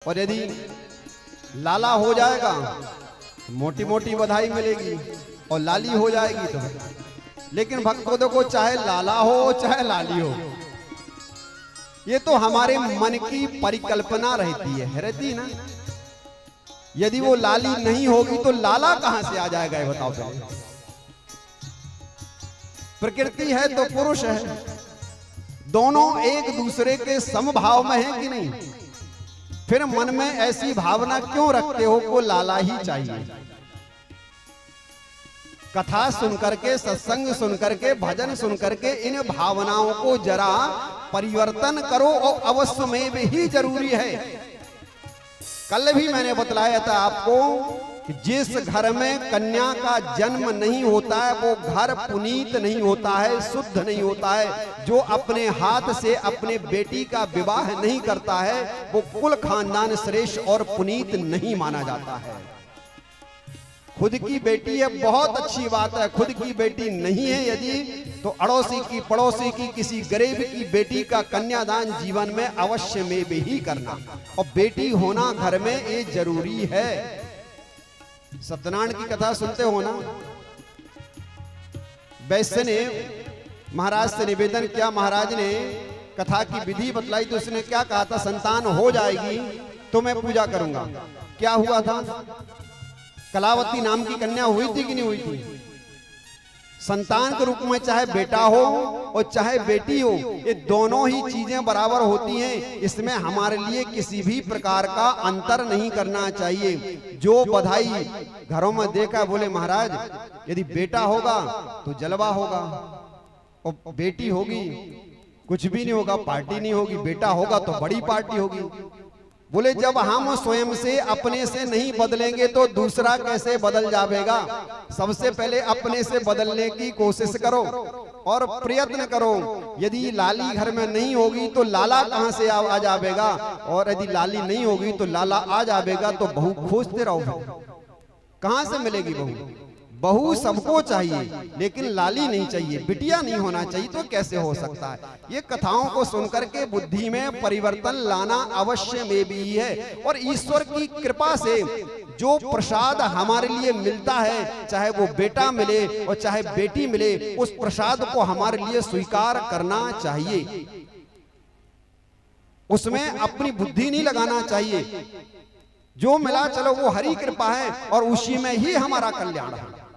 और यदि लाला हो जाएगा मोटी मोटी बधाई मिलेगी और लाली हो जाएगी तो, लेकिन भक्तों को चाहे लाला हो चाहे लाली हो, ये तो हमारे मन की परिकल्पना रहती ना। यदि वो लाली नहीं होगी तो लाला कहां से आ जाएगा ये बताओ पहले। प्रकृति है तो पुरुष है, दोनों एक दूसरे के समभाव में है कि नहीं? फिर मन में ऐसी भावना क्यों रखते हो को लाला ही चाहिए? कथा सुनकर के, सत्संग सुनकर के, भजन सुनकर के इन भावनाओं को जरा परिवर्तन करो और अवश्य में भी जरूरी है। कल भी मैंने बतलाया था आपको कि जिस घर में कन्या का जन्म नहीं होता है वो घर पुनीत नहीं होता है, शुद्ध नहीं होता है। जो अपने हाथ से अपने बेटी का विवाह नहीं करता है वो कुल खानदान श्रेष्ठ और पुनीत नहीं माना जाता है। खुद की बेटी है बहुत अच्छी बात है, खुद की बेटी नहीं है यदि तो अड़ोसी की पड़ोसी की किसी गरीब की बेटी का कन्यादान जीवन में अवश्य में भी करना, और बेटी होना घर में ये जरूरी है। सत्यनारायण की कथा सुनते हो ना, वैश्य ने महाराज से निवेदन किया, महाराज ने कथा की विधि बतलाई तो उसने क्या कहा था, संतान हो जाएगी तो मैं पूजा करूंगा। क्या हुआ था? कलावती नाम की कन्या हुई थी कि नहीं हुई थी? संतान के रूप में चाहे बेटा हो और चाहे बेटी हो, ये दोनों ही चीजें बराबर होती हैं। इसमें हमारे लिए किसी भी प्रकार का अंतर नहीं करना चाहिए। जो बधाई घरों में देखा, बोले महाराज यदि बेटा होगा तो जलवा होगा और बेटी होगी कुछ भी नहीं होगा, पार्टी नहीं होगी। बेटा होगा तो बड़ी पार्टी होगी। बोले जब हम स्वयं से अपने से नहीं बदलेंगे तो दूसरा कैसे बदल जाएगा? सबसे पहले अपने से बदलने की कोशिश करो और प्रयत्न करो। यदि लाली घर में नहीं होगी तो लाला कहां से आ जाएगा, और यदि लाली नहीं होगी तो लाला आ जाएगा। तो बहू खोजते रहो, कहां से मिलेगी बहू? बहू सबको चाहिए लेकिन लाली नहीं चाहिए, बिटिया नहीं होना चाहिए, तो कैसे हो सकता है? ये कथाओं को सुनकर के बुद्धि में परिवर्तन लाना अवश्य में भी है। और ईश्वर की कृपा से जो प्रसाद हमारे लिए मिलता है, चाहे वो बेटा मिले और चाहे बेटी मिले, उस प्रसाद को हमारे लिए स्वीकार करना चाहिए। उसमें अपनी बुद्धि नहीं लगाना चाहिए। जो मिला चलो वो हरि कृपा है और उसी में ही हमारा कल्याण है।